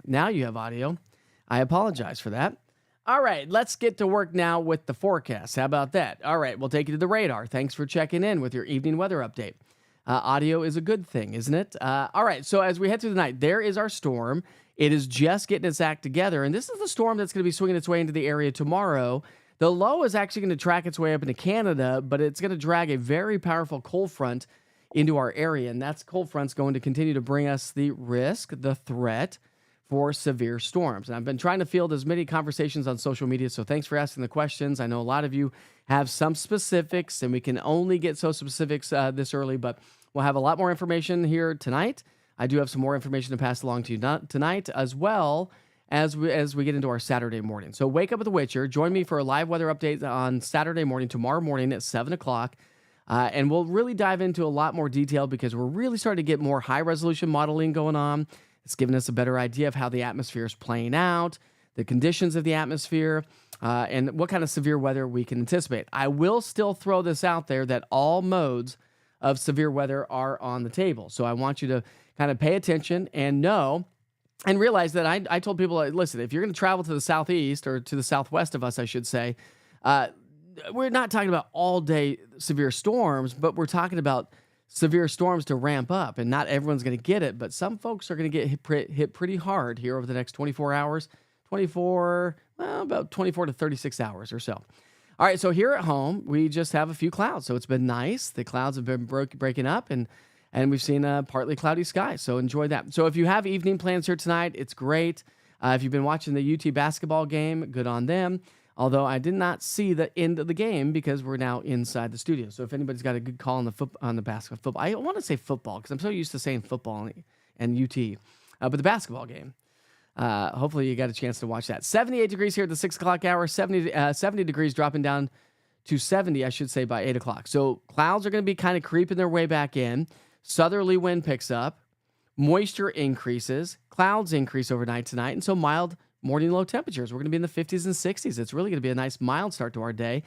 Now you have audio. I apologize for that. All right, let's get to work now with the forecast. How about that? All right, we'll take you to the radar. Thanks for checking in with your evening weather update. Audio is a good thing, isn't it? All right, so as we head through the night, there is our storm. It is just getting its act together, and this is the storm that's going to be swinging its way into the area tomorrow. The low is actually going to track its way up into Canada, but it's going to drag a very powerful cold front into our area, and that's cold front's going to continue to bring us the risk, the threat for severe storms. And I've been trying to field as many conversations on social media, so thanks for asking the questions. I know a lot of you have some specifics, and we can only get so specifics this early, but we'll have a lot more information here tonight. I do have some more information to pass along to you tonight, as well as we get into our Saturday morning. So wake up with the Witcher. Join me for a live weather update on Saturday morning, tomorrow morning at 7 o'clock. And we'll really dive into a lot more detail because we're really starting to get more high-resolution modeling going on. It's giving us a better idea of how the atmosphere is playing out, the conditions of the atmosphere, and what kind of severe weather we can anticipate. I will still throw this out there that all modes of severe weather are on the table. So I want you to kind of pay attention and know and realize that I told people, listen, if you're going to travel to the southeast or to the southwest of us, I should say, we're not talking about all-day severe storms, but we're talking about severe storms to ramp up, and not everyone's going to get it, but some folks are going to get hit pretty hard here over the next 24 hours, about 24 to 36 hours or so. All right, so here at home, we just have a few clouds, so it's been nice. The clouds have been breaking up, and we've seen a partly cloudy sky, so enjoy that. So if you have evening plans here tonight, it's great. If you've been watching the UT basketball game, good on them. Although I did not see the end of the game because we're now inside the studio. So if anybody's got a good call on the basketball, football, I want to say football because I'm so used to saying football and UT. But the basketball game, hopefully you got a chance to watch that. 78 degrees here at the 6 o'clock hour, 70 degrees dropping down to 70, I should say, by 8 o'clock. So clouds are going to be kind of creeping their way back in. Southerly wind picks up. Moisture increases. Clouds increase overnight tonight. And so mild morning low temperatures. We're going to be in the 50s and 60s. It's really going to be a nice mild start to our day.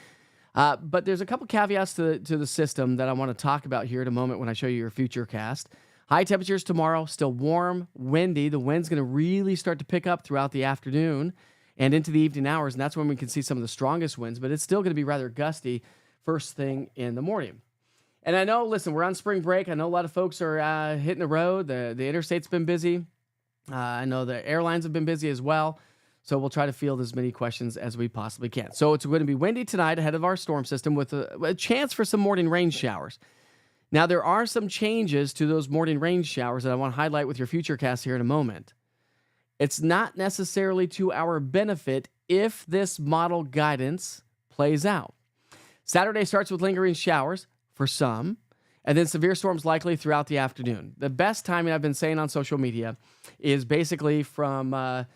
But there's a couple caveats to the system that I want to talk about here in a moment when I show you your future cast. High temperatures tomorrow, still warm, windy. The wind's going to really start to pick up throughout the afternoon and into the evening hours, and that's when we can see some of the strongest winds, but it's still going to be rather gusty first thing in the morning. And I know, listen, we're on spring break. I know a lot of folks are hitting the road. The interstate's been busy. I know the airlines have been busy as well, so we'll try to field as many questions as we possibly can. So it's going to be windy tonight ahead of our storm system with a chance for some morning rain showers. Now, there are some changes to those morning rain showers that I want to highlight with your future cast here in a moment. It's not necessarily to our benefit if this model guidance plays out. Saturday starts with lingering showers for some, and then severe storms likely throughout the afternoon. The best timing I've been saying on social media is basically from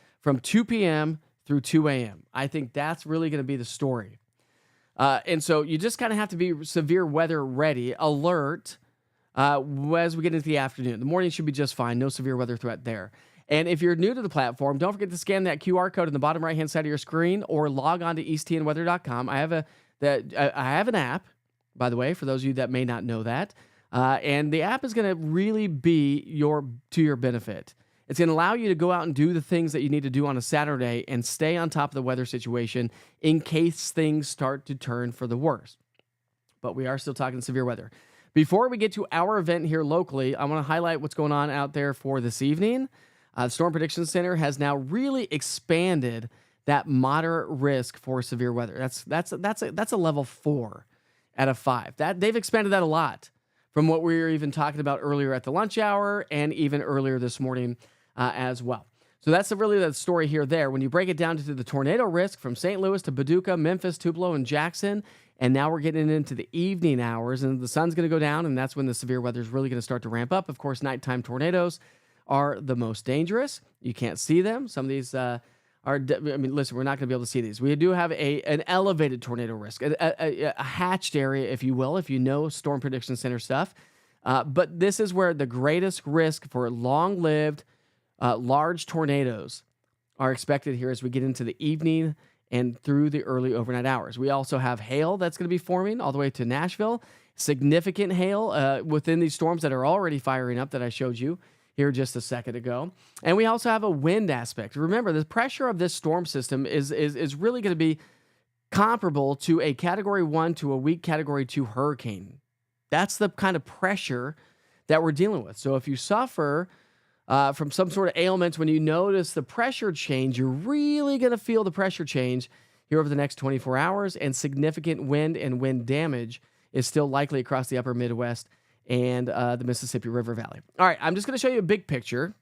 2 p.m. through 2 a.m. I think that's really going to be the story. And so you just kind of have to be severe weather ready, alert, as we get into the afternoon. The morning should be just fine. No severe weather threat there. And if you're new to the platform, don't forget to scan that QR code in the bottom right-hand side of your screen or log on to easttnweather.com. I have an app, by the way, for those of you that may not know that. And the app is going to really be to your benefit. It's going to allow you to go out and do the things that you need to do on a Saturday and stay on top of the weather situation in case things start to turn for the worse. But we are still talking severe weather. Before we get to our event here locally, I want to highlight what's going on out there for this evening. The Storm Prediction Center has now really expanded that moderate risk for severe weather. That's a level 4 out of 5. They've expanded that a lot from what we were even talking about earlier at the lunch hour and even earlier this morning as well. So that's really the story here there. When you break it down to the tornado risk from St. Louis to Paducah, Memphis, Tupelo, and Jackson, and now we're getting into the evening hours, and the sun's going to go down, and that's when the severe weather is really going to start to ramp up. Of course, nighttime tornadoes are the most dangerous. You can't see them. Some of these listen, we're not going to be able to see these. We do have an elevated tornado risk, a hatched area, if you will, if you know Storm Prediction Center stuff. But this is where the greatest risk for long-lived, large tornadoes are expected here as we get into the evening and through the early overnight hours. We also have hail that's going to be forming all the way to Nashville. Significant hail within these storms that are already firing up that I showed you here just a second ago. And we also have a wind aspect. Remember, the pressure of this storm system is really going to be comparable to a Category 1 to a weak Category 2 hurricane. That's the kind of pressure that we're dealing with. So if you suffer from some sort of ailment, when you notice the pressure change, you're really going to feel the pressure change here over the next 24 hours, and significant wind and wind damage is still likely across the upper Midwest and the Mississippi River Valley. All right, I'm just going to show you a big picture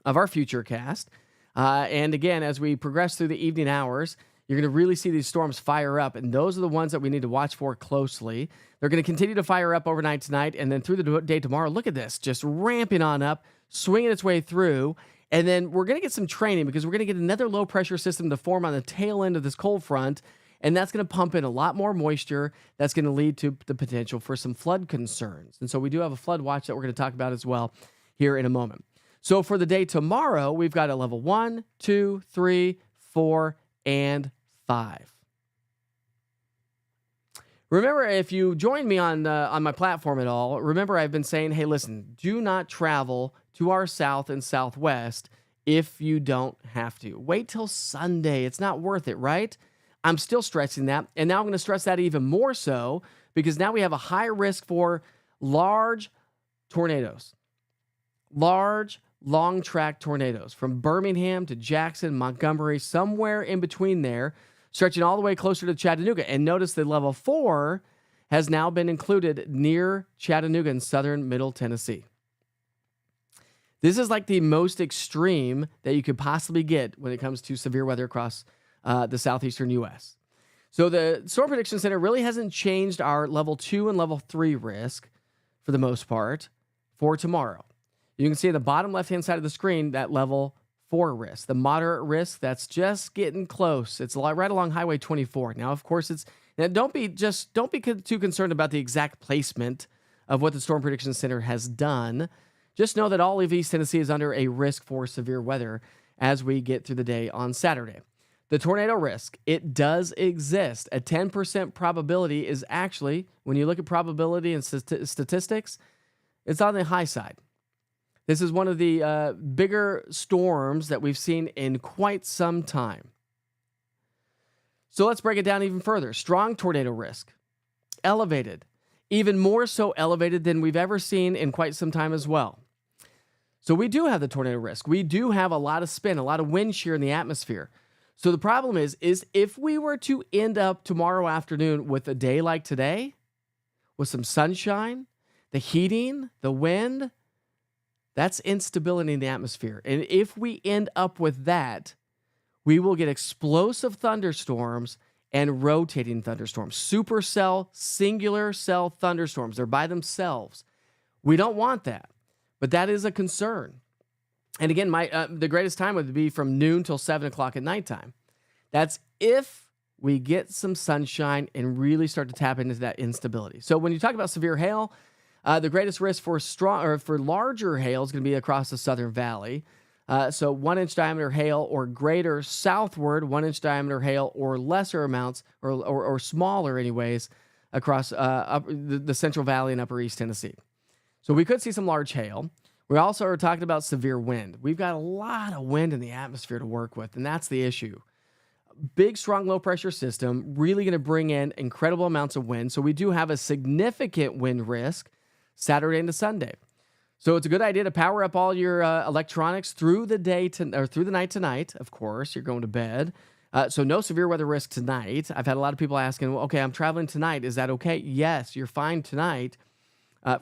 of our future cast. And again, as we progress through the evening hours, you're going to really see these storms fire up, and those are the ones that we need to watch for closely. They're going to continue to fire up overnight tonight, and then through the day tomorrow. Look at this, just ramping on up, swinging its way through. And then we're going to get some training because we're going to get another low pressure system to form on the tail end of this cold front. And that's going to pump in a lot more moisture. That's going to lead to the potential for some flood concerns. And so we do have a flood watch that we're going to talk about as well here in a moment. So for the day tomorrow, we've got a level 1, 2, 3, 4, and 5. Remember, if you join me on my platform at all, remember I've been saying, hey, listen, do not travel to our south and southwest if you don't have to. Wait till Sunday. It's not worth it, right? I'm still stressing that, and now I'm going to stress that even more so because now we have a high risk for large tornadoes. Large, long-track tornadoes from Birmingham to Jackson, Montgomery, somewhere in between there, stretching all the way closer to Chattanooga. And notice that level 4 has now been included near Chattanooga in southern Middle Tennessee. This is like the most extreme that you could possibly get when it comes to severe weather across the southeastern U.S. So the Storm Prediction Center really hasn't changed our level 2 and level 3 risk for the most part for tomorrow. You can see at the bottom left-hand side of the screen that level 4 risk. The moderate risk, that's just getting close. It's right along Highway 24. Now, of course, don't be too concerned about the exact placement of what the Storm Prediction Center has done. Just know that all of East Tennessee is under a risk for severe weather as we get through the day on Saturday. The tornado risk, it does exist. A 10% probability is actually, when you look at probability and statistics, it's on the high side. This is one of the bigger storms that we've seen in quite some time. So let's break it down even further. Strong tornado risk, elevated, even more so elevated than we've ever seen in quite some time as well. So we do have the tornado risk. We do have a lot of spin, a lot of wind shear in the atmosphere. So the problem is if we were to end up tomorrow afternoon with a day like today, with some sunshine, the heating, the wind, that's instability in the atmosphere. And if we end up with that, we will get explosive thunderstorms and rotating thunderstorms. Supercell, singular cell thunderstorms. They're by themselves. We don't want that, but that is a concern. And again, the greatest time would be from noon till 7 o'clock at nighttime. That's if we get some sunshine and really start to tap into that instability. So when you talk about severe hail, the greatest risk for larger hail is going to be across the Southern Valley. So 1-inch diameter hail or greater southward, 1-inch diameter hail or lesser amounts or smaller anyways across the Central Valley and Upper East Tennessee. So we could see some large hail. We also are talking about severe wind. We've got a lot of wind in the atmosphere to work with, and that's the issue. Big, strong, low-pressure system, really going to bring in incredible amounts of wind. So we do have a significant wind risk Saturday into Sunday. So it's a good idea to power up all your electronics through the night tonight. Of course, you're going to bed. So no severe weather risk tonight. I've had a lot of people asking, well, okay, I'm traveling tonight. Is that okay? Yes, you're fine tonight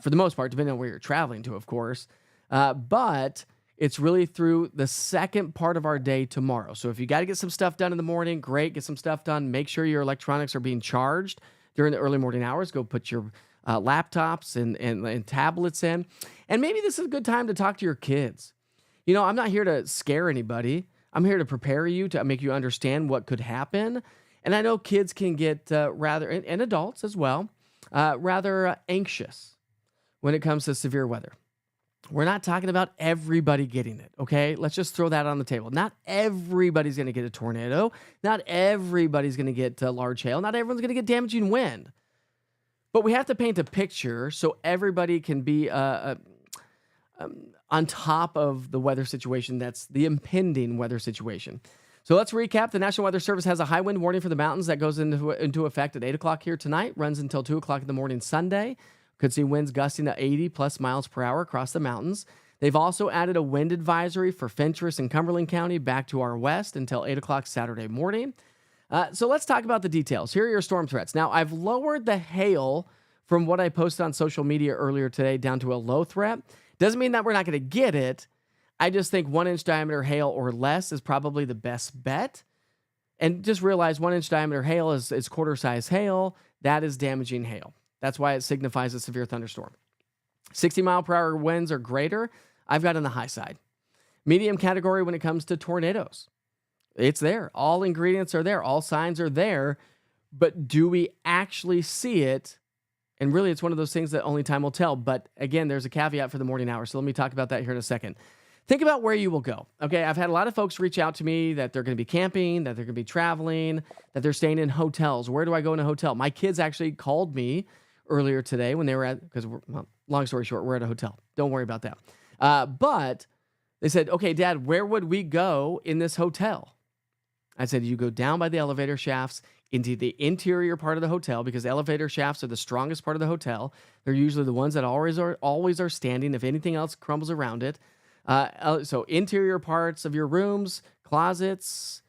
for the most part, depending on where you're traveling to, of course. But it's really through the second part of our day tomorrow. So if you got to get some stuff done in the morning, great, get some stuff done. Make sure your electronics are being charged during the early morning hours. Go put your laptops and tablets in. And maybe this is a good time to talk to your kids. You know, I'm not here to scare anybody. I'm here to prepare you, to make you understand what could happen. And I know kids can get and adults as well, rather anxious when it comes to severe weather. We're not talking about everybody getting it, okay? Let's just throw that on the table. Not everybody's going to get a tornado. Not everybody's going to get large hail. Not everyone's going to get damaging wind. But we have to paint a picture so everybody can be on top of the weather situation that's the impending weather situation. So let's recap. The National Weather Service has a high wind warning for the mountains that goes into effect at 8 o'clock here tonight, runs until 2 o'clock in the morning Sunday. Could see winds gusting to 80 plus miles per hour across the mountains. They've also added a wind advisory for Fentress and Cumberland County back to our west until 8 o'clock Saturday morning. So let's talk about the details. Here are your storm threats. Now, I've lowered the hail from what I posted on social media earlier today down to a low threat. Doesn't mean that we're not going to get it. I just think 1-inch diameter hail or less is probably the best bet. And just realize 1-inch diameter hail is quarter size hail. That is damaging hail. That's why it signifies a severe thunderstorm. 60 mile per hour winds or greater, I've got on the high side. Medium category when it comes to tornadoes. It's there. All ingredients are there. All signs are there. But do we actually see it? And really, it's one of those things that only time will tell. But again, there's a caveat for the morning hour. So let me talk about that here in a second. Think about where you will go. Okay, I've had a lot of folks reach out to me that they're going to be camping, that they're going to be traveling, that they're staying in hotels. Where do I go in a hotel? My kids actually called me earlier today when they were at, because long story short, we're at a hotel. Don't worry about that. But they said, okay, Dad, where would we go in this hotel? I said, you go down by the elevator shafts into the interior part of the hotel because elevator shafts are the strongest part of the hotel. They're usually the ones that always are standing if anything else crumbles around it. So interior parts of your rooms, closets,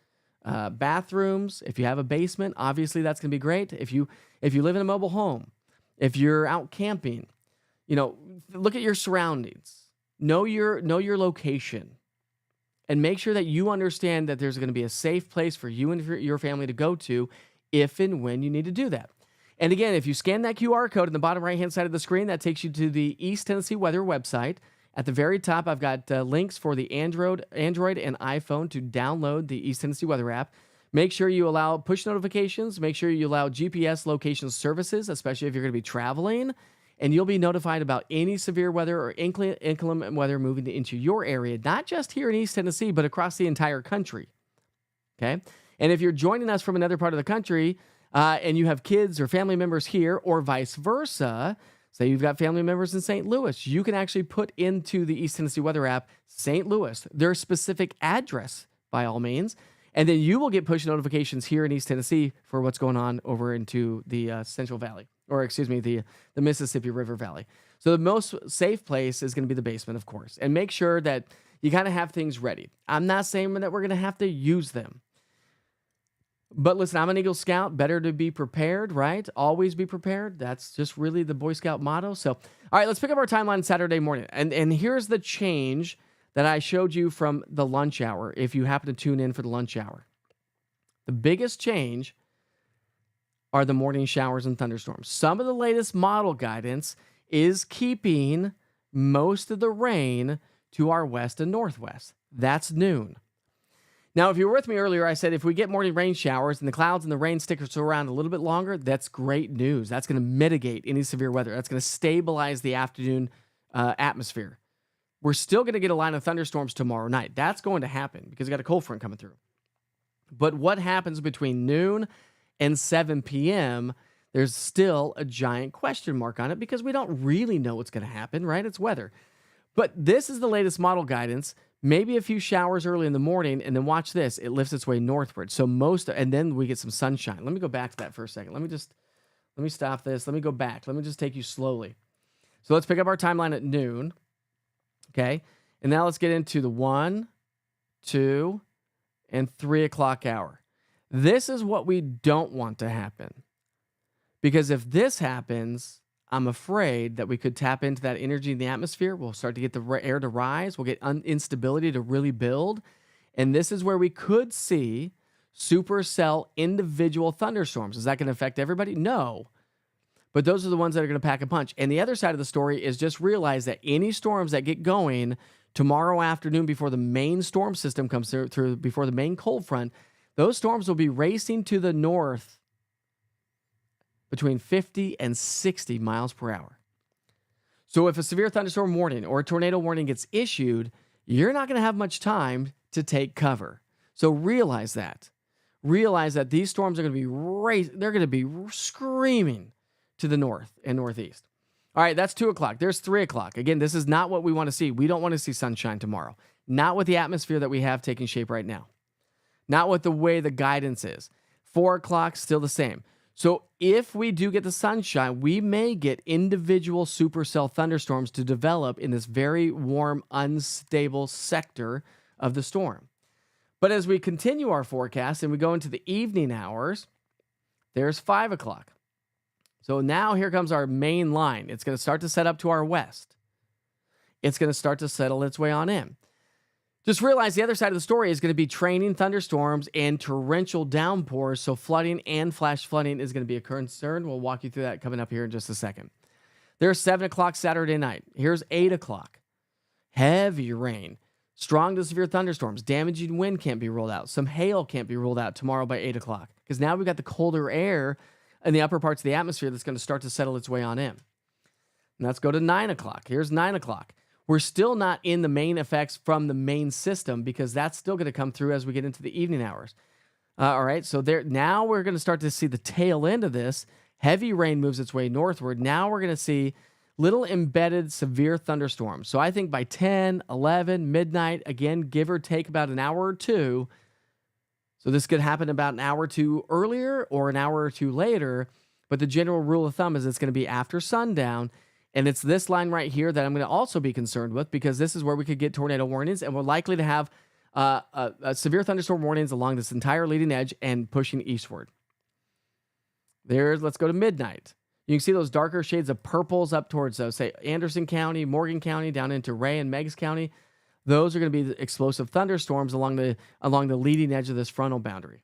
bathrooms. If you have a basement, obviously that's going to be great. If you live in a mobile home, if you're out camping, look at your surroundings. Know your location. And make sure that you understand that there's going to be a safe place for you and your family to go to if and when you need to do that. And again, if you scan that QR code in the bottom right-hand side of the screen, that takes you to the East Tennessee Weather website. At the very top, I've got links for the Android and iPhone to download the East Tennessee Weather app. Make sure you allow push notifications. Make sure you allow GPS location services, especially if you're going to be traveling. And you'll be notified about any severe weather or inclement weather moving into your area, not just here in East Tennessee, but across the entire country. Okay? And if you're joining us from another part of the country and you have kids or family members here or vice versa, say you've got family members in St. Louis, you can actually put into the East Tennessee Weather app, St. Louis, their specific address by all means. And then you will get push notifications here in East Tennessee for what's going on over into the Central Valley. Or the Mississippi River Valley. So the most safe place is going to be the basement, of course. And make sure that you kind of have things ready. I'm not saying that we're going to have to use them. But listen, I'm an Eagle Scout. Better to be prepared, right? Always be prepared. That's just really the Boy Scout motto. So, all right, let's pick up our timeline Saturday morning. And here's the change that I showed you from the lunch hour, if you happen to tune in for the lunch hour. The biggest change are the morning showers and thunderstorms. Some of the latest model guidance is keeping most of the rain to our west and northwest. That's noon. Now, if you were with me earlier, I said if we get morning rain showers and the clouds and the rain stick around a little bit longer, that's great news. That's going to mitigate any severe weather. That's going to stabilize the afternoon atmosphere. We're still going to get a line of thunderstorms tomorrow night. That's going to happen because we got a cold front coming through. But what happens between noon and 7 p.m., there's still a giant question mark on it because we don't really know what's going to happen, right? It's weather. But this is the latest model guidance. Maybe a few showers early in the morning, and then watch this. It lifts its way northward. So and then we get some sunshine. Let me go back to that for a second. Let me stop this. Let me go back. Let me just take you slowly. So let's pick up our timeline at noon. Okay. And now let's get into the 1, 2, and 3 o'clock hour. This is what we don't want to happen. Because if this happens, I'm afraid that we could tap into that energy in the atmosphere. We'll start to get the air to rise. We'll get instability to really build. And this is where we could see supercell individual thunderstorms. Is that going to affect everybody? No. But those are the ones that are going to pack a punch. And the other side of the story is just realize that any storms that get going tomorrow afternoon before the main storm system comes through before the main cold front, those storms will be racing to the north between 50 and 60 miles per hour. So if a severe thunderstorm warning or a tornado warning gets issued, you're not going to have much time to take cover. So realize that. Realize that these storms are going to be they're going to be screaming to the north and northeast. All right, that's 2 o'clock. There's 3 o'clock. Again, this is not what we want to see. We don't want to see sunshine tomorrow. Not with the atmosphere that we have taking shape right now. Not with the way the guidance is. 4 o'clock, still the same. So if we do get the sunshine, we may get individual supercell thunderstorms to develop in this very warm, unstable sector of the storm. But as we continue our forecast and we go into the evening hours, there's 5 o'clock. So now here comes our main line. It's going to start to set up to our west. It's going to start to settle its way on in. Just realize the other side of the story is going to be training thunderstorms and torrential downpours, so flooding and flash flooding is going to be a concern. We'll walk you through that coming up here in just a second. There's 7 o'clock Saturday night. Here's 8 o'clock. Heavy rain. Strong to severe thunderstorms. Damaging wind can't be ruled out. Some hail can't be ruled out tomorrow by 8 o'clock because now we've got the colder air in the upper parts of the atmosphere that's going to start to settle its way on in. And let's go to 9 o'clock. Here's 9 o'clock. We're still not in the main effects from the main system because that's still going to come through as we get into the evening hours. All right, so now we're going to start to see the tail end of this. Heavy rain moves its way northward. Now we're going to see little embedded severe thunderstorms. So I think by 10, 11, midnight, again, give or take about an hour or two. So this could happen about an hour or two earlier or an hour or two later. But the general rule of thumb is it's going to be after sundown. And it's this line right here that I'm going to also be concerned with because this is where we could get tornado warnings, and we're likely to have severe thunderstorm warnings along this entire leading edge and pushing eastward. Let's go to midnight. You can see those darker shades of purples up towards, say, Anderson County, Morgan County, down into Ray and Meigs County. Those are going to be the explosive thunderstorms along the leading edge of this frontal boundary.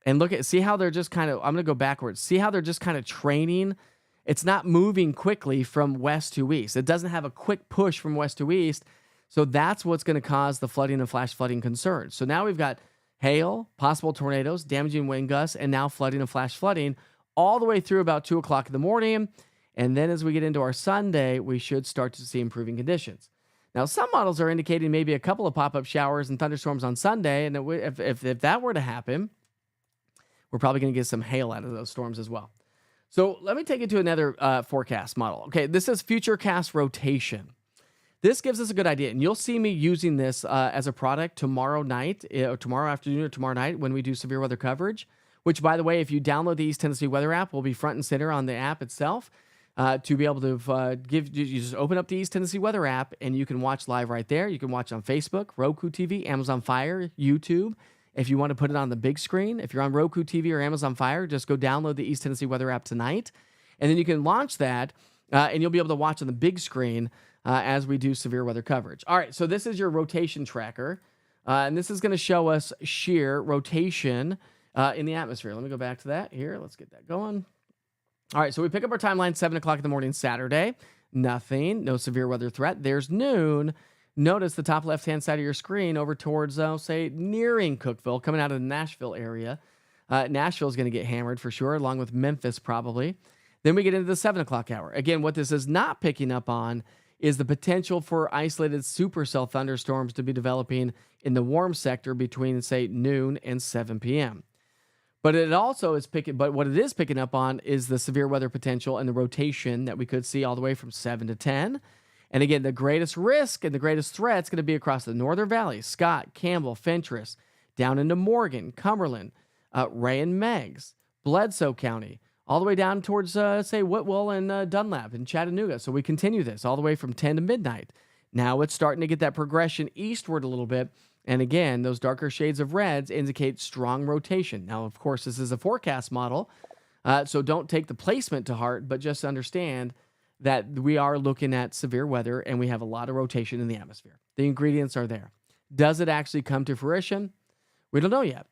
And see how they're just kind of, I'm going to go backwards. See how they're just kind of training. It's not moving quickly from west to east. It doesn't have a quick push from west to east. So that's what's going to cause the flooding and flash flooding concerns. So now we've got hail, possible tornadoes, damaging wind gusts, and now flooding and flash flooding all the way through about 2 o'clock in the morning. And then as we get into our Sunday, we should start to see improving conditions. Now, some models are indicating maybe a couple of pop-up showers and thunderstorms on Sunday. And if that were to happen, we're probably going to get some hail out of those storms as well. So let me take you to another forecast model. Okay, this is Futurecast Rotation. This gives us a good idea, and you'll see me using this as a product tomorrow night, or tomorrow afternoon, or tomorrow night when we do severe weather coverage, which, by the way, if you download the East Tennessee Weather app, will be front and center on the app itself to be able to you just open up the East Tennessee Weather app, and you can watch live right there. You can watch on Facebook, Roku TV, Amazon Fire, YouTube. If you want to put it on the big screen, if you're on Roku TV or Amazon Fire, just go download the East Tennessee Weather app tonight. And then you can launch that, and you'll be able to watch on the big screen as we do severe weather coverage. All right, so this is your rotation tracker. And this is going to show us shear rotation in the atmosphere. Let me go back to that here. Let's get that going. All right, so we pick up our timeline 7 o'clock in the morning Saturday. Nothing, no severe weather threat. There's noon. Notice the top left-hand side of your screen over towards, say, nearing Cookeville, coming out of the Nashville area. Nashville's going to get hammered for sure, along with Memphis probably. Then we get into the 7 o'clock hour. Again, what this is not picking up on is the potential for isolated supercell thunderstorms to be developing in the warm sector between, say, noon and 7 p.m. But it also is but what it is picking up on is the severe weather potential and the rotation that we could see all the way from 7 to 10. And again, the greatest risk and the greatest threat is going to be across the Northern Valley, Scott, Campbell, Fentress, down into Morgan, Cumberland, Ray and Meigs, Bledsoe County, all the way down towards, say, Whitwell and Dunlap and Chattanooga. So we continue this all the way from 10 to midnight. Now it's starting to get that progression eastward a little bit. And again, those darker shades of reds indicate strong rotation. Now, of course, this is a forecast model, so don't take the placement to heart, but just understand that we are looking at severe weather and we have a lot of rotation in the atmosphere. The ingredients are there. Does it actually come to fruition? We don't know yet.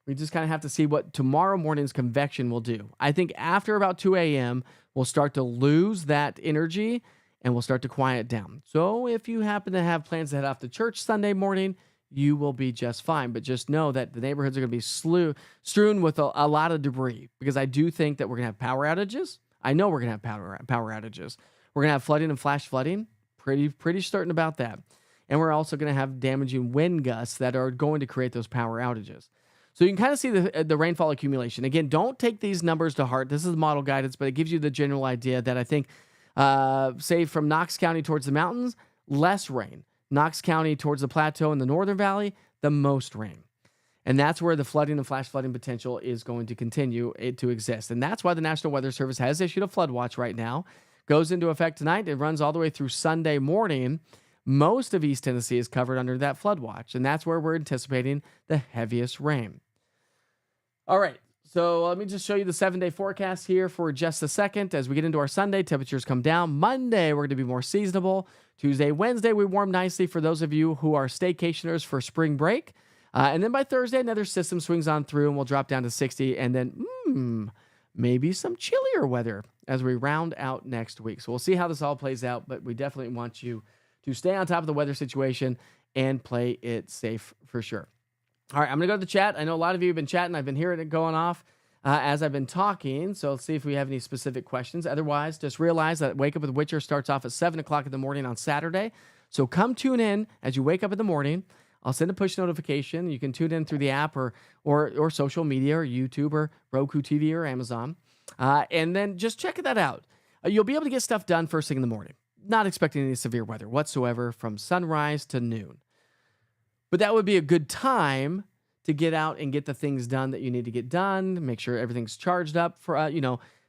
We just kind of have to see what tomorrow morning's convection will do. I think after about 2 a.m., we'll start to lose that energy and we'll start to quiet down. So if you happen to have plans to head off to church Sunday morning, you will be just fine. But just know that the neighborhoods are going to be strewn with a lot of debris, because I do think that we're going to have power outages. I know we're going to have power outages. We're going to have flooding and flash flooding. Pretty certain about that. And we're also going to have damaging wind gusts that are going to create those power outages. So you can kind of see the rainfall accumulation. Again, don't take these numbers to heart. This is model guidance, but it gives you the general idea that I think Say from Knox County towards the mountains, less rain. Knox County towards the plateau in the northern valley, the most rain. And that's where the flooding and flash flooding potential is going to continue to exist. And that's why the National Weather Service has issued a flood watch right now. Goes into effect tonight. It runs all the way through Sunday morning. Most of East Tennessee is covered under that flood watch. And that's where we're anticipating the heaviest rain. All right. So let me just show you the 7-day forecast here for just a second. As we get into our Sunday, temperatures come down. Monday, we're going to be more seasonable. Tuesday, Wednesday, we warm nicely for those of you who are staycationers for spring break. And then by Thursday, another system swings on through and we'll drop down to 60. And then maybe some chillier weather as we round out next week. So we'll see how this all plays out. But we definitely want you to stay on top of the weather situation and play it safe for sure. All right, I'm going to go to the chat. I know a lot of you have been chatting. I've been hearing it going off as I've been talking. So let's see if we have any specific questions. Otherwise, just realize that Wake Up with Witcher starts off at 7 o'clock in the morning on Saturday. So come tune in as you wake up in the morning. I'll send a push notification. You can tune in through the app or social media or YouTube or Roku TV or Amazon. And then just check that out. You'll be able to get stuff done first thing in the morning. Not expecting any severe weather whatsoever from sunrise to noon. But that would be a good time to get out and get the things done that you need to get done. Make sure everything's charged up for,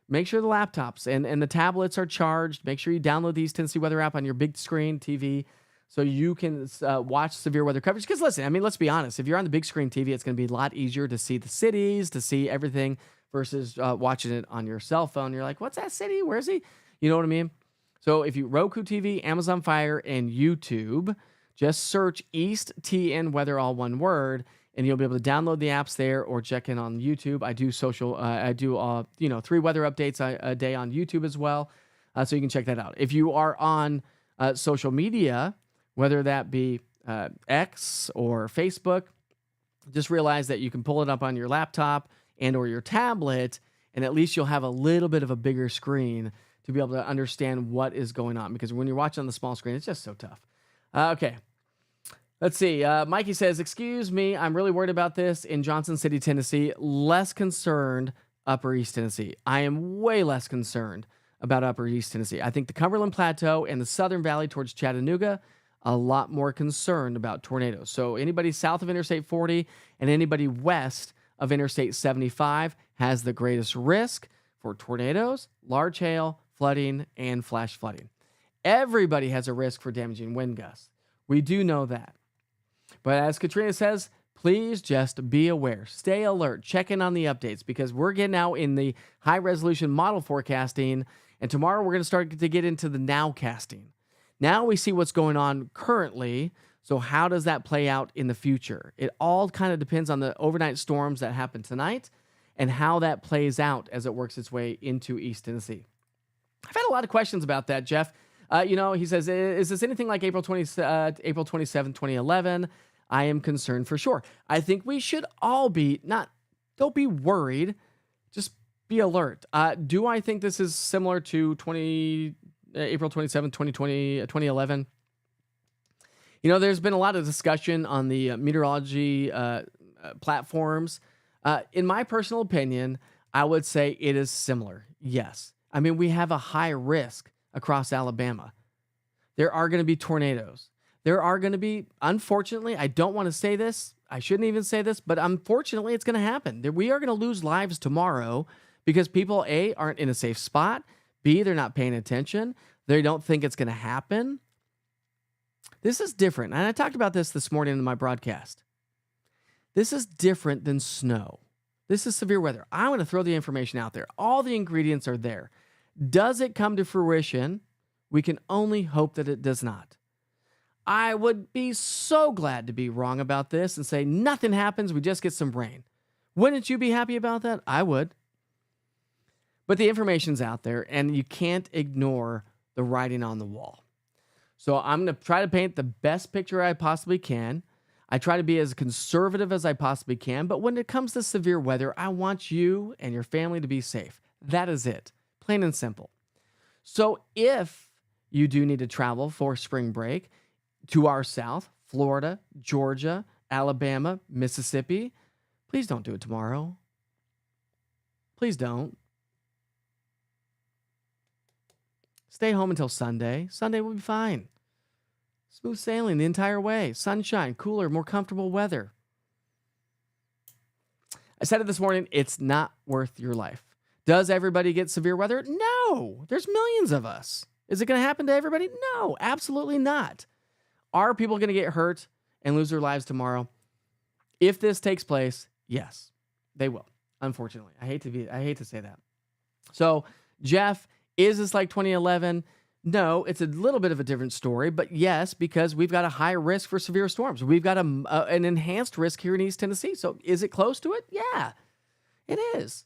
make sure the laptops and the tablets are charged. Make sure you download the East Tennessee Weather app on your big screen TV so you can watch severe weather coverage. Because listen, I mean, let's be honest. If you're on the big screen TV, it's going to be a lot easier to see the cities, to see everything versus watching it on your cell phone. You're like, what's that city? Where is he? You know what I mean? So if you Roku TV, Amazon Fire, and YouTube, just search East TN Weather, all one word, and you'll be able to download the apps there or check in on YouTube. I do 3 weather updates a day on YouTube as well, so you can check that out. If you are on social media, whether that be X or Facebook, just realize that you can pull it up on your laptop and or your tablet, and at least you'll have a little bit of a bigger screen to be able to understand what is going on. Because when you're watching on the small screen, it's just so tough. Okay. Let's see. Mikey says, excuse me, I'm really worried about this in Johnson City, Tennessee. Less concerned Upper East Tennessee. I am way less concerned about Upper East Tennessee. I think the Cumberland Plateau and the Southern Valley towards Chattanooga, a lot more concerned about tornadoes. So anybody south of Interstate 40 and anybody west of Interstate 75 has the greatest risk for tornadoes, large hail, flooding, and flash flooding. Everybody has a risk for damaging wind gusts. We do know that. But as Katrina says, please just be aware. Stay alert. Check in on the updates because we're getting out in the high-resolution model forecasting, and tomorrow we're going to start to get into the nowcasting. Now we see what's going on currently, so how does that play out in the future? It all kind of depends on the overnight storms that happen tonight and how that plays out as it works its way into East Tennessee. I've had a lot of questions about that, Jeff. He says, is this anything like April 27, 2011? I am concerned for sure. I think we should all don't be worried, just be alert. Do I think this is similar to April 27, 2011? There's been a lot of discussion on the meteorology platforms. In my personal opinion, I would say it is similar. Yes. I mean, we have a high risk across Alabama. There are going to be tornadoes. There are going to be, unfortunately, I don't want to say this. I shouldn't even say this, but unfortunately, it's going to happen. We are going to lose lives tomorrow because people, A, aren't in a safe spot. B, they're not paying attention. They don't think it's going to happen. This is different. And I talked about this morning in my broadcast. This is different than snow. This is severe weather. I'm going to throw the information out there. All the ingredients are there. Does it come to fruition? We can only hope that it does not. I would be so glad to be wrong about this and say nothing happens, we just get some rain. Wouldn't you be happy about that? I would. But the information's out there, and you can't ignore the writing on the wall. So I'm going to try to paint the best picture I possibly can. I try to be as conservative as I possibly can, but when it comes to severe weather, I want you and your family to be safe. That is it. Plain and simple. So if you do need to travel for spring break to our south, Florida, Georgia, Alabama, Mississippi, please don't do it tomorrow. Please don't. Stay home until Sunday. Sunday will be fine. Smooth sailing the entire way. Sunshine, cooler, more comfortable weather. I said it this morning, it's not worth your life. Does everybody get severe weather? No. There's millions of us. Is it going to happen to everybody? No, absolutely not. Are people going to get hurt and lose their lives tomorrow? If this takes place, yes, they will. Unfortunately, I hate to say that. So, Jeff, is this like 2011? No, it's a little bit of a different story, but yes, because we've got a high risk for severe storms. We've got an enhanced risk here in East Tennessee. So, is it close to it? Yeah, it is.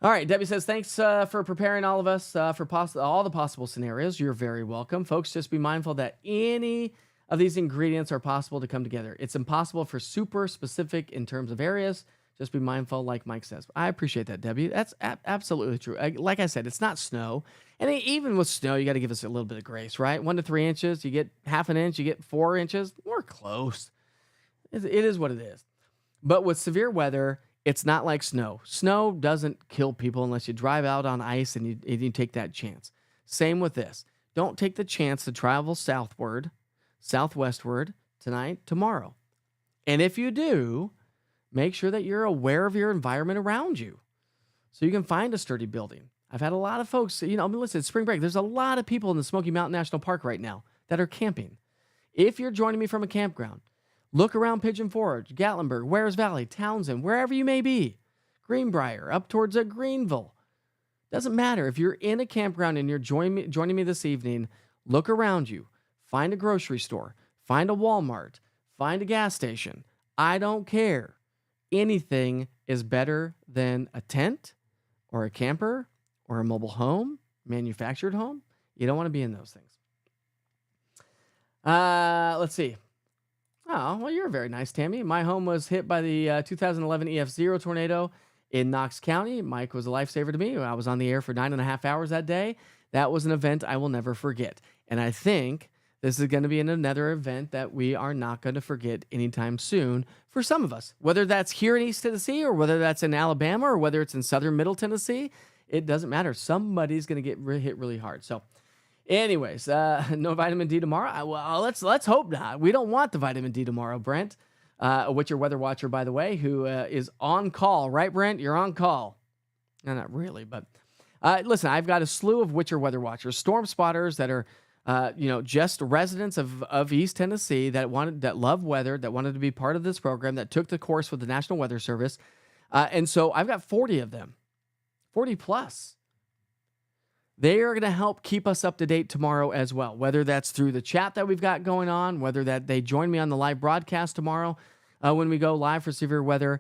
All right, Debbie says, thanks for preparing all of us for all the possible scenarios. You're very welcome. Folks, just be mindful that any of these ingredients are possible to come together. It's impossible for super specific in terms of areas. Just be mindful, like Mike says. I appreciate that, Debbie. That's absolutely true. Like I said, it's not snow. And even with snow, you got to give us a little bit of grace, right? 1 to 3 inches, you get half an inch, you get 4 inches. We're close. It is what it is. But with severe weather, it's not like snow. Snow doesn't kill people unless you drive out on ice and you take that chance. Same with this. Don't take the chance to travel southwestward tonight, tomorrow. And if you do, make sure that you're aware of your environment around you so you can find a sturdy building. I've had a lot of folks, listen, it's spring break. There's a lot of people in the Smoky Mountain National Park right now that are camping. If you're joining me from a campground, look around Pigeon Forge, Gatlinburg, Wares Valley, Townsend, wherever you may be, Greenbrier, up towards Greenville. Doesn't matter. If you're in a campground and you're joining me this evening, look around you. Find a grocery store. Find a Walmart. Find a gas station. I don't care. Anything is better than a tent or a camper or a mobile home, manufactured home. You don't want to be in those things. Let's see. Oh, well, you're very nice, Tammy. My home was hit by the 2011 EF0 tornado in Knox County. Mike was a lifesaver to me. I was on the air for 9.5 hours that day. That was an event I will never forget. And I think this is going to be another event that we are not going to forget anytime soon for some of us. Whether that's here in East Tennessee or whether that's in Alabama or whether it's in southern Middle Tennessee, it doesn't matter. Somebody's going to get hit really hard. So anyways, no vitamin D tomorrow. Well, let's hope not. We don't want the vitamin D tomorrow, Brent. What's your weather watcher, by the way, who is on call, right, Brent? You're on call. No, not really, but listen, I've got a slew of Witcher weather watchers, storm spotters that are, just residents of East Tennessee that love weather, that wanted to be part of this program, that took the course with the National Weather Service. And so I've got 40 of them, 40 plus. They are going to help keep us up to date tomorrow as well, whether that's through the chat that we've got going on, whether that they join me on the live broadcast tomorrow when we go live for severe weather.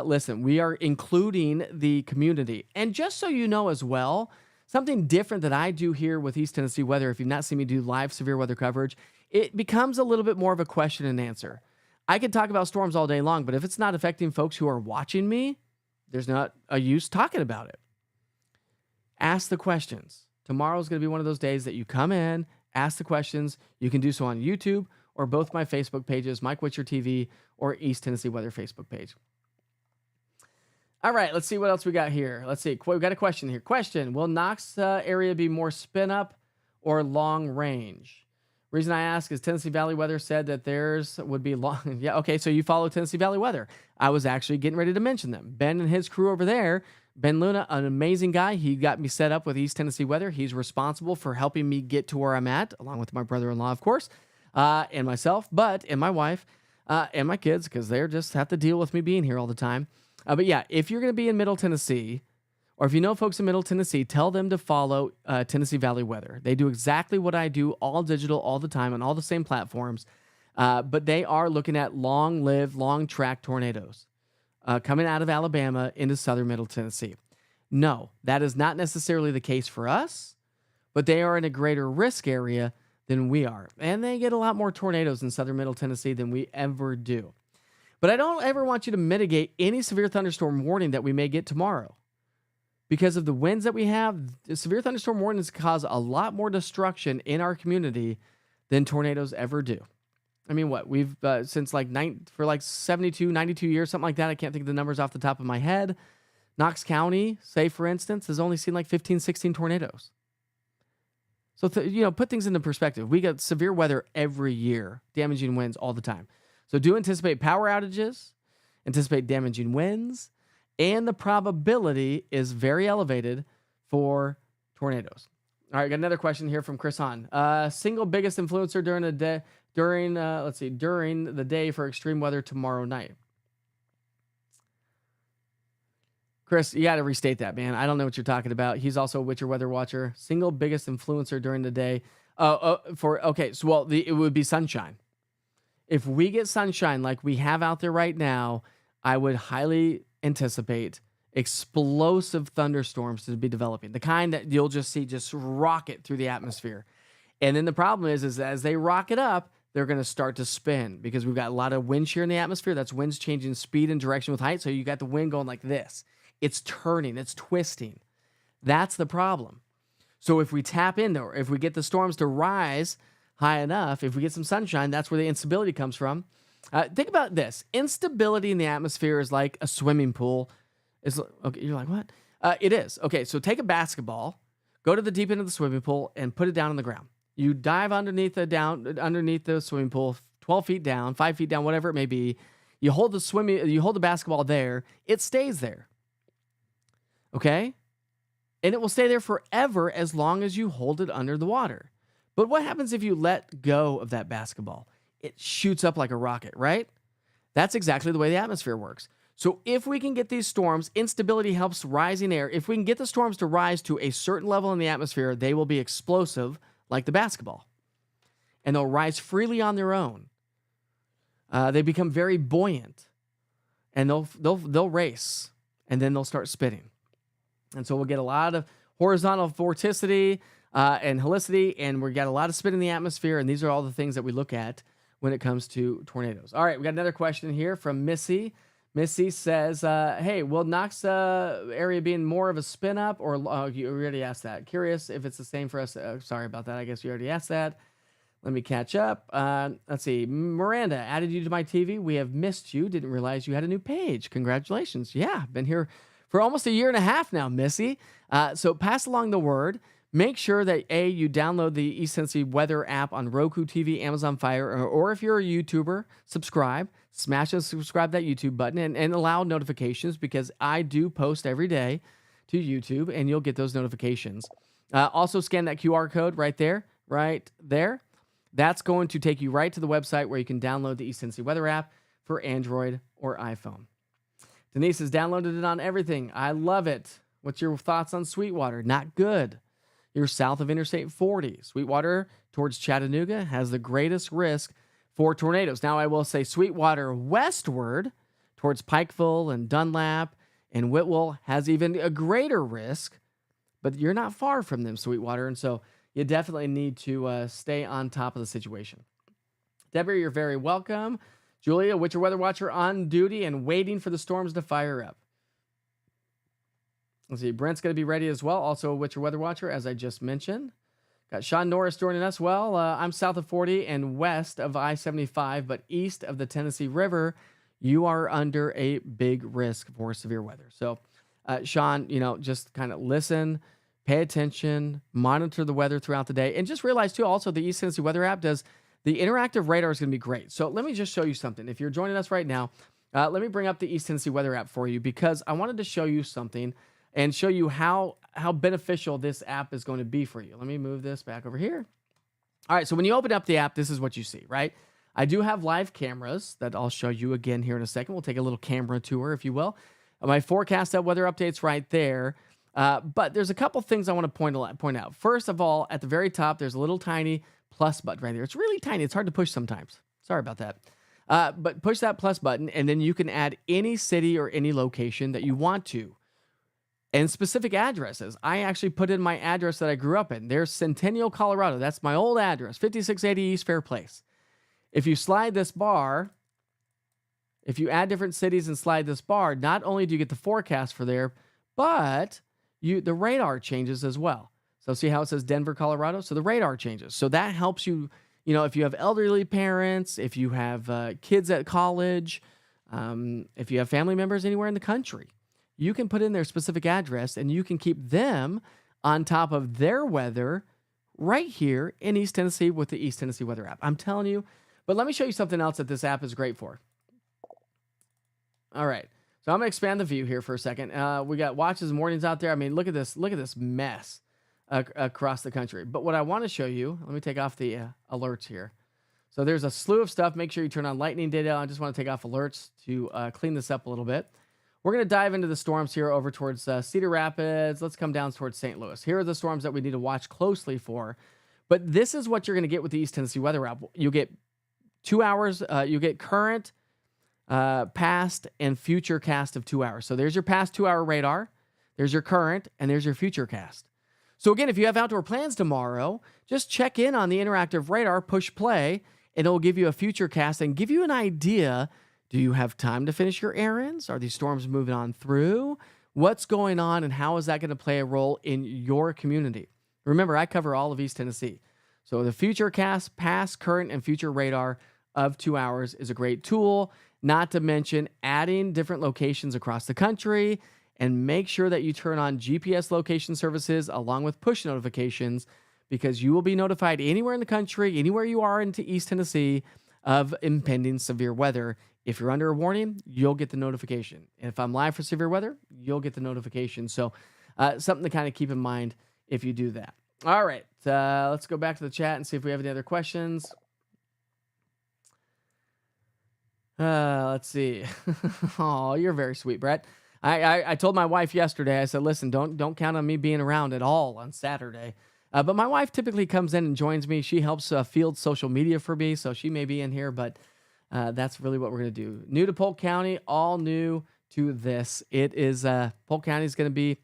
Listen, we are including the community. And just so you know as well, something different that I do here with East Tennessee Weather, if you've not seen me do live severe weather coverage, it becomes a little bit more of a question and answer. I could talk about storms all day long, but if it's not affecting folks who are watching me, there's not a use talking about it. Ask the questions. Tomorrow's going to be one of those days that you come in, ask the questions. You can do so on YouTube or both my Facebook pages, Mike Witcher TV or East Tennessee Weather Facebook page. All right, let's see what else we got here. Let's see. We've got a question here. Question, will Knox area be more spin up or long range? Reason I ask is Tennessee Valley Weather said that theirs would be long. Yeah, okay, so you follow Tennessee Valley Weather. I was actually getting ready to mention them. Ben and his crew over there, Ben Luna, an amazing guy. He got me set up with East Tennessee Weather. He's responsible for helping me get to where I'm at, along with my brother-in-law, of course, and myself, and my wife, and my kids, because they just have to deal with me being here all the time. But yeah, if you're going to be in Middle Tennessee, or if you know folks in Middle Tennessee, tell them to follow Tennessee Valley Weather. They do exactly what I do, all digital, all the time, on all the same platforms. But they are looking at long-lived, long-track tornadoes coming out of Alabama into southern Middle Tennessee. No, that is not necessarily the case for us, but they are in a greater risk area than we are. And they get a lot more tornadoes in southern Middle Tennessee than we ever do. But I don't ever want you to mitigate any severe thunderstorm warning that we may get tomorrow. Because of the winds that we have, the severe thunderstorm warnings cause a lot more destruction in our community than tornadoes ever do. I mean, what? We've, since for 72, 92 years, something like that. I can't think of the numbers off the top of my head. Knox County, say for instance, has only seen 15, 16 tornadoes. So, put things into perspective. We get severe weather every year, damaging winds all the time. So do anticipate power outages, anticipate damaging winds, and the probability is very elevated for tornadoes. All right, got another question here from Chris Hahn. Single biggest influencer during the day during the day for extreme weather tomorrow night. Chris, you got to restate that, man. I don't know what you're talking about. He's also a Witcher weather watcher. Single biggest influencer during the day. It would be sunshine. If we get sunshine like we have out there right now, I would highly anticipate explosive thunderstorms to be developing. The kind that you'll just see just rocket through the atmosphere. And then the problem is as they rocket up, they're going to start to spin because we've got a lot of wind shear in the atmosphere. That's winds changing speed and direction with height. So you got the wind going like this. It's turning, it's twisting. That's the problem. So if we tap into, or if we get the storms to rise high enough, if we get some sunshine, that's where the instability comes from. Think about this. Instability in the atmosphere is like a swimming pool. Okay, you're like, what? It is. Okay, so take a basketball, go to the deep end of the swimming pool, and put it down on the ground. You dive underneath the swimming pool, 12 feet down, 5 feet down, whatever it may be. You hold the basketball there. It stays there. Okay? And it will stay there forever as long as you hold it under the water. But what happens if you let go of that basketball? It shoots up like a rocket, right? That's exactly the way the atmosphere works. So if we can get these storms, instability helps rising air. If we can get the storms to rise to a certain level in the atmosphere, they will be explosive like the basketball. And they'll rise freely on their own. They become very buoyant. And they'll race. And then they'll start spinning. And so we'll get a lot of horizontal vorticity and helicity, and we got a lot of spin in the atmosphere, and these are all the things that we look at when it comes to tornadoes. All right, we got another question here from Missy. Missy says, hey, will Knox area being more of a spin up, or you already asked that. Curious if it's the same for us. Sorry about that. I guess you already asked that. Let me catch up. Let's see. Miranda, added you to my TV. We have missed you. Didn't realize you had a new page. Congratulations. Yeah, been here for almost a year and a half now, Missy. So pass along the word. Make sure that, you download the East Tennessee Weather app on Roku TV, Amazon Fire, or if you're a YouTuber, subscribe. Smash and subscribe that YouTube button and allow notifications because I do post every day to YouTube, and you'll get those notifications. Also, scan that QR code right there. That's going to take you right to the website where you can download the East Tennessee Weather app for Android or iPhone. Denise has downloaded it on everything. I love it. What's your thoughts on Sweetwater? Not good. You're south of Interstate 40. Sweetwater towards Chattanooga has the greatest risk for tornadoes. Now, I will say Sweetwater westward towards Pikeville and Dunlap and Whitwell has even a greater risk, but you're not far from them, Sweetwater, and so you definitely need to stay on top of the situation. Deborah, you're very welcome. Julia, Witcher Weather Watcher on duty and waiting for the storms to fire up. Let's see. Brent's going to be ready as well. Also a Witcher Weather Watcher, as I just mentioned. Got Sean Norris joining us. Well, I'm south of 40 and west of I-75, but east of the Tennessee River, you are under a big risk for severe weather. So, Sean, just kind of listen, pay attention, monitor the weather throughout the day, and just realize, too, also the East Tennessee Weather app does the interactive radar is going to be great. So let me just show you something. If you're joining us right now, let me bring up the East Tennessee Weather app for you because I wanted to show you something and show you how beneficial this app is going to be for you. Let me move this back over here. All right, so when you open up the app, this is what you see, right? I do have live cameras that I'll show you again here in a second. We'll take a little camera tour, if you will. My forecast weather updates right there. But there's a couple things I want to point out. First of all, at the very top, there's a little tiny plus button right there. It's really tiny. It's hard to push sometimes. Sorry about that. But push that plus button, and then you can add any city or any location that you want to. And specific addresses. I actually put in my address that I grew up in. There's Centennial, Colorado. That's my old address, 5680 East Fair Place. If you slide this bar, if you add different cities and slide this bar, not only do you get the forecast for there, but the radar changes as well. So see how it says Denver, Colorado? So the radar changes. So that helps you, if you have elderly parents, if you have kids at college, if you have family members anywhere in the country, you can put in their specific address and you can keep them on top of their weather right here in East Tennessee with the East Tennessee Weather app. I'm telling you. But let me show you something else that this app is great for. All right. So I'm going to expand the view here for a second. We got watches and mornings out there. I mean, look at this. Look at this mess across the country. But what I want to show you, let me take off the alerts here. So there's a slew of stuff. Make sure you turn on lightning data. I just want to take off alerts to clean this up a little bit. We're going to dive into the storms here over towards Cedar Rapids. Let's come down towards St. Louis. Here are the storms that we need to watch closely for. But this is what you're going to get with the East Tennessee Weather app. You get 2 hours. You get current, past, and future cast of 2 hours. So there's your past 2 hour radar. There's your current, and there's your future cast. So again, if you have outdoor plans tomorrow, just check in on the interactive radar, push play, and it'll give you a future cast and give you an idea. Do you have time to finish your errands? Are these storms moving on through? What's going on, and how is that going to play a role in your community? Remember, I cover all of East Tennessee. So the future cast, past, current, and future radar of 2 hours is a great tool, not to mention adding different locations across the country, and make sure that you turn on GPS location services along with push notifications, because you will be notified anywhere in the country, anywhere you are into East Tennessee, of impending severe weather. If you're under a warning, you'll get the notification. And if I'm live for severe weather, you'll get the notification. So something to kind of keep in mind if you do that. All right, let's go back to the chat and see if we have any other questions. Let's see. Oh, you're very sweet, Brett. I told my wife yesterday, I said, listen, don't count on me being around at all on Saturday. But my wife typically comes in and joins me. She helps field social media for me, so she may be in here, but that's really what we're going to do. New to Polk County, all new to this. It is, Polk County is going to be,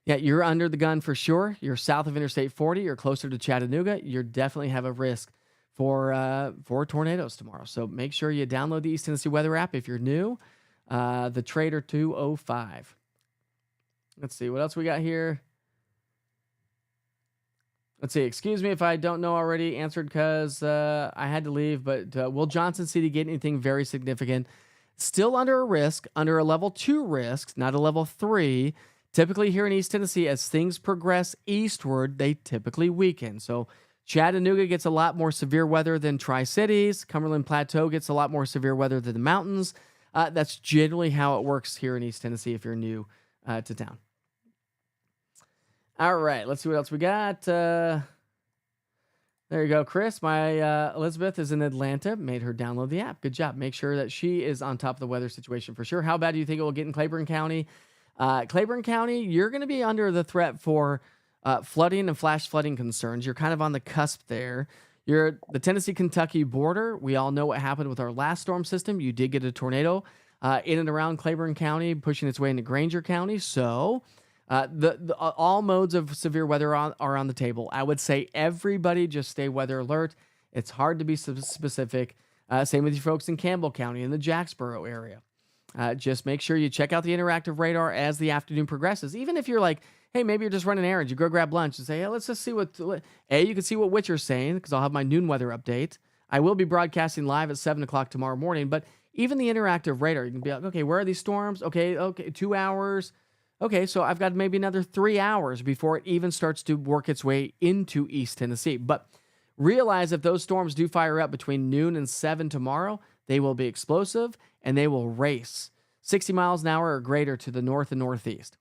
yeah, you're under the gun for sure. You're south of Interstate 40. You're closer to Chattanooga. You definitely have a risk for tornadoes tomorrow. So make sure you download the East Tennessee Weather app if you're new. The Trader 205. Let's see what else we got here. Let's see. Excuse me if I don't know already. Answered because I had to leave. But will Johnson City get anything very significant? Still under a risk, under a level 2 risk, not a level 3. Typically here in East Tennessee, as things progress eastward, they typically weaken. So Chattanooga gets a lot more severe weather than Tri-Cities. Cumberland Plateau gets a lot more severe weather than the mountains. That's generally how it works here in East Tennessee if you're new to town. All right, let's see what else we got. There you go, Chris. My Elizabeth is in Atlanta. Made her download the app. Good job. Make sure that she is on top of the weather situation for sure. How bad do you think it will get in Claiborne County? Claiborne County, you're going to be under the threat for flooding and flash flooding concerns. You're kind of on the cusp there. You're the Tennessee-Kentucky border. We all know what happened with our last storm system. You did get a tornado in and around Claiborne County, pushing its way into Granger County. So all modes of severe weather are on the table. I would say everybody just stay weather alert. It's hard to be specific. Same with you folks in Campbell County in the Jacksboro area. Just make sure you check out the interactive radar as the afternoon progresses. Even if you're like, hey, maybe you're just running errands, you go grab lunch and say, hey, let's just see what, you can see what Witcher's saying, because I'll have my noon weather update. I will be broadcasting live at 7 o'clock tomorrow morning, but even the interactive radar, you can be like, okay, where are these storms? Okay, 2 hours. Okay, so I've got maybe another 3 hours before it even starts to work its way into East Tennessee. But realize if those storms do fire up between noon and 7 tomorrow, they will be explosive and they will race 60 miles an hour or greater to the north and northeast.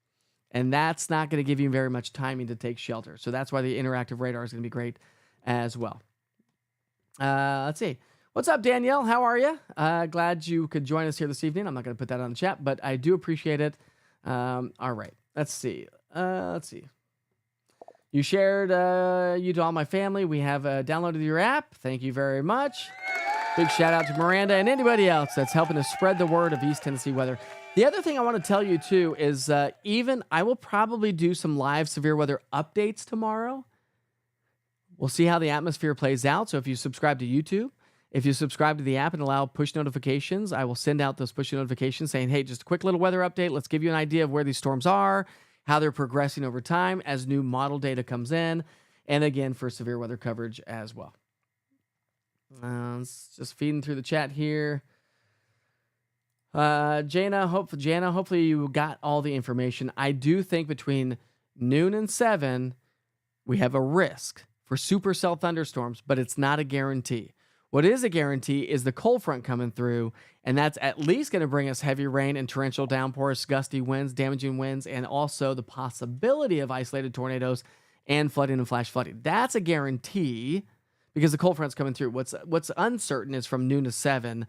And that's not going to give you very much timing to take shelter. So that's why the interactive radar is going to be great as well. Let's see. What's up, Danielle? How are you? Glad you could join us here this evening. I'm not going to put that on the chat, but I do appreciate it. All right. Let's see. You shared you to all my family. We have downloaded your app. Thank you very much. Big shout out to Miranda and anybody else that's helping us spread the word of East Tennessee weather. The other thing I want to tell you too is I will probably do some live severe weather updates tomorrow. We'll see how the atmosphere plays out. So if you subscribe to YouTube, if you subscribe to the app and allow push notifications, I will send out those push notifications saying, hey, just a quick little weather update. Let's give you an idea of where these storms are, how they're progressing over time as new model data comes in, and again for severe weather coverage as well. Just feeding through the chat here. Jana, hopefully you got all the information. I do think between noon and 7, we have a risk for supercell thunderstorms, but it's not a guarantee. What is a guarantee is the cold front coming through, and that's at least going to bring us heavy rain and torrential downpours, gusty winds, damaging winds, and also the possibility of isolated tornadoes and flooding and flash flooding. That's a guarantee because the cold front's coming through. What's uncertain is from noon to 7.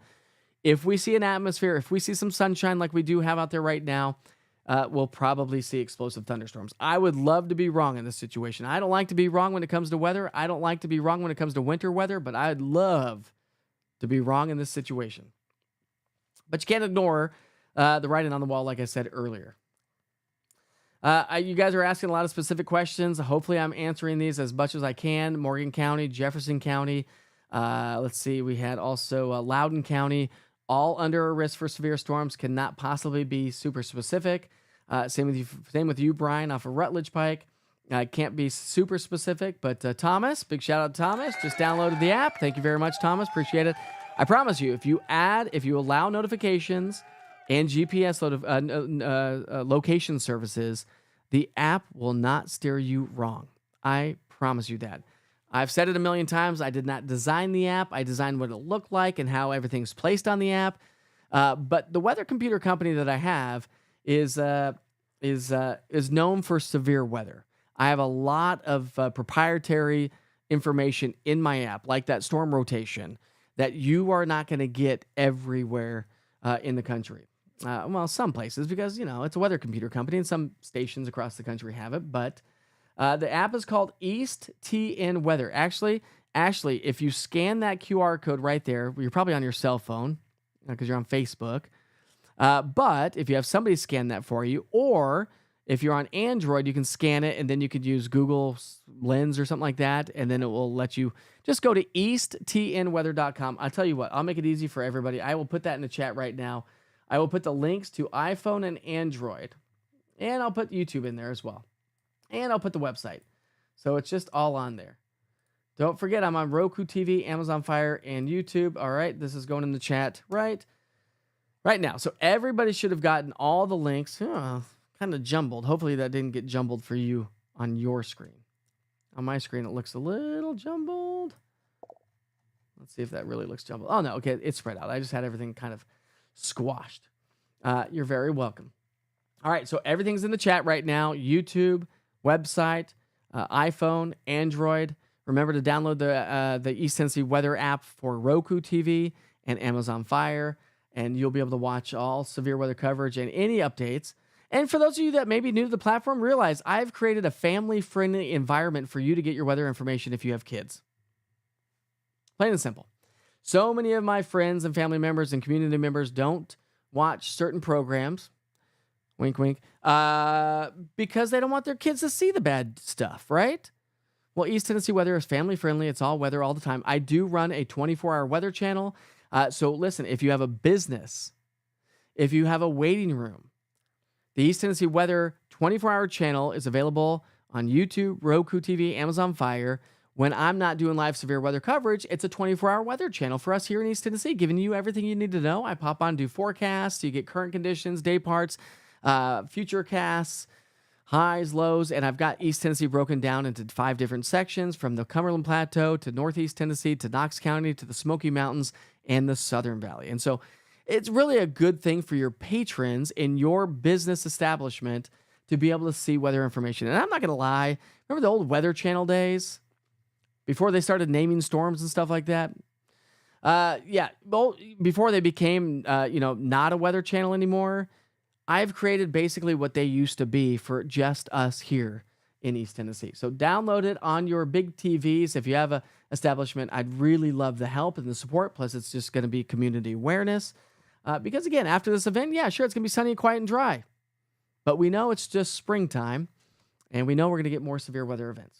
If we see an atmosphere, if we see some sunshine like we do have out there right now, we'll probably see explosive thunderstorms. I would love to be wrong in this situation. I don't like to be wrong when it comes to weather. I don't like to be wrong when it comes to winter weather, but I'd love to be wrong in this situation. But you can't ignore the writing on the wall, like I said earlier. You guys are asking a lot of specific questions. Hopefully I'm answering these as much as I can. Morgan County, Jefferson County. Let's see. We had also Loudoun County, all under a risk for severe storms, cannot possibly be super specific. Same with you, Brian, off of Rutledge Pike. Can't be super specific, but Thomas, big shout out to Thomas, just downloaded the app. Thank you very much, Thomas. Appreciate it. I promise you, if you allow notifications and GPS location services, the app will not steer you wrong. I promise you that. I've said it a million times. I did not design the app. I designed what it looked like and how everything's placed on the app. But the weather computer company that I have is known for severe weather. I have a lot of proprietary information in my app, like that storm rotation, that you are not going to get everywhere in the country. Well, some places, because, it's a weather computer company, and some stations across the country have it, but the app is called East TN Weather. Actually, if you scan that QR code right there, you're probably on your cell phone because you're on Facebook. But if you have somebody scan that for you, or if you're on Android, you can scan it and then you could use Google Lens or something like that, and then it will let you just go to easttnweather.com. I'll tell you what, I'll make it easy for everybody. I will put that in the chat right now. I will put the links to iPhone and Android, and I'll put YouTube in there as well. And I'll put the website. So it's just all on there. Don't forget, I'm on Roku TV, Amazon Fire, and YouTube. All right, this is going in the chat right now. So everybody should have gotten all the links. Kind of jumbled. Hopefully that didn't get jumbled for you on your screen. On my screen, it looks a little jumbled. Let's see if that really looks jumbled. Oh, no. Okay, it's spread out. I just had everything kind of squashed. You're very welcome. All right, so everything's in the chat right now. YouTube, website, iPhone, Android. Remember to download the East Tennessee Weather app for Roku TV and Amazon Fire, and you'll be able to watch all severe weather coverage and any updates. And for those of you that may be new to the platform, realize I've created a family-friendly environment for you to get your weather information if you have kids. Plain and simple. So many of my friends and family members and community members don't watch certain programs, wink, wink, because they don't want their kids to see the bad stuff, right? Well, East Tennessee Weather is family-friendly. It's all weather all the time. I do run a 24-hour weather channel. So listen, if you have a business, if you have a waiting room, the East Tennessee Weather 24-hour channel is available on YouTube, Roku TV, Amazon Fire. When I'm not doing live severe weather coverage, it's a 24-hour weather channel for us here in East Tennessee, giving you everything you need to know. I pop on, do forecasts, you get current conditions, day parts, future casts, highs, lows, and I've got East Tennessee broken down into 5 different sections, from the Cumberland Plateau to Northeast Tennessee to Knox County to the Smoky Mountains and the Southern Valley. And so it's really a good thing for your patrons in your business establishment to be able to see weather information. And I'm not going to lie, remember the old Weather Channel days? Before they started naming storms and stuff like that? Well, before they became, not a weather channel anymore, I've created basically what they used to be for just us here in East Tennessee. So download it on your big TVs. If you have a establishment, I'd really love the help and the support. Plus, it's just going to be community awareness. Because again, after this event, sure, it's going to be sunny, quiet, and dry. But we know it's just springtime, and we know we're going to get more severe weather events.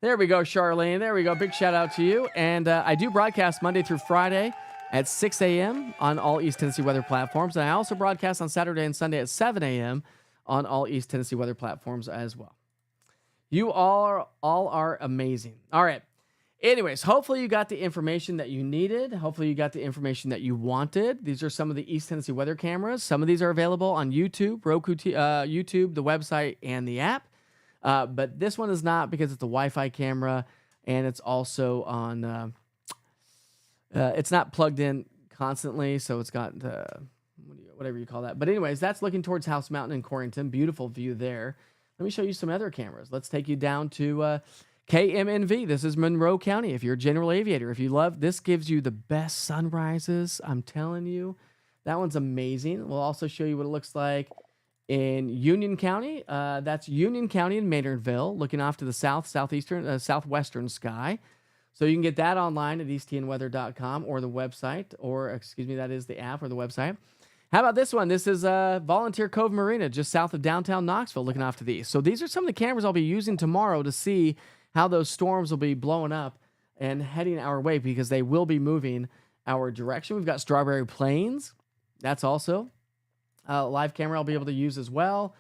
There we go, Charlene. There we go. Big shout out to you. And I do broadcast Monday through Friday at 6 a.m. on all East Tennessee weather platforms. And I also broadcast on Saturday and Sunday at 7 a.m. on all East Tennessee weather platforms as well. You all are amazing. All right. Anyways, hopefully you got the information that you needed. Hopefully you got the information that you wanted. These are some of the East Tennessee weather cameras. Some of these are available on YouTube, YouTube, the website, and the app. But this one is not because it's a Wi-Fi camera and it's also on. It's not plugged in constantly, so it's got whatever you call that. But anyways, that's looking towards House Mountain in Corrington. Beautiful view there. Let me show you some other cameras. Let's take you down to KMNV. This is Monroe County. If you're a general aviator, if you love, this gives you the best sunrises. I'm telling you, that one's amazing. We'll also show you what it looks like in Union County. That's Union County in Maynardville, looking off to the southwestern sky. So you can get that online at easttnweather.com or the website, or excuse me, that is the app or the website. How about this one? This is Volunteer Cove Marina, just south of downtown Knoxville, looking off to the east. So these are some of the cameras I'll be using tomorrow to see how those storms will be blowing up and heading our way, because they will be moving our direction. We've got Strawberry Plains. That's also a live camera I'll be able to use as well.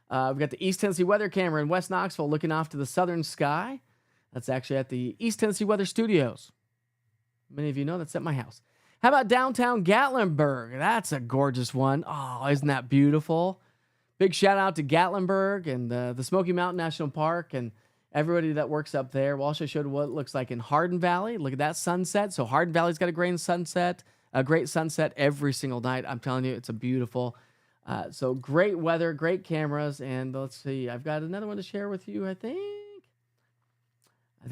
We've got the East Tennessee Weather Camera in West Knoxville, looking off to the southern sky. That's actually at the East Tennessee Weather Studios. Many of you know that's at my house. How about downtown Gatlinburg? That's a gorgeous one. Oh, isn't that beautiful? Big shout out to Gatlinburg and the Smoky Mountain National Park and everybody that works up there. We'll also show you what it looks like in Hardin Valley. Look at that sunset. So Hardin Valley's got a great sunset every single night. I'm telling you, it's a beautiful. So great weather, great cameras. And let's see, I've got another one to share with you, I think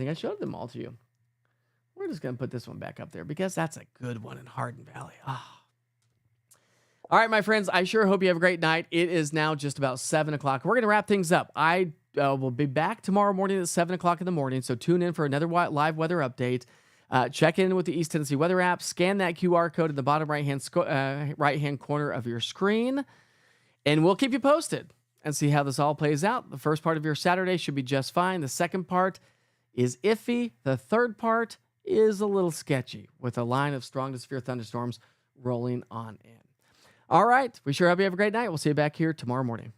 I showed them all to you. We're just going to put this one back up there because that's a good one in Hardin Valley. Ah. All right, my friends, I sure hope you have a great night. It is now just about 7 o'clock. We're going to wrap things up. I will be back tomorrow morning at 7 o'clock in the morning, so tune in for another live weather update. Check in with the East Tennessee Weather app. Scan that QR code in the bottom right-hand corner of your screen, and we'll keep you posted and see how this all plays out. The first part of your Saturday should be just fine. The second part is iffy. The third part is a little sketchy with a line of strong to severe thunderstorms rolling on in. All right. We sure hope you have a great night. We'll see you back here tomorrow morning.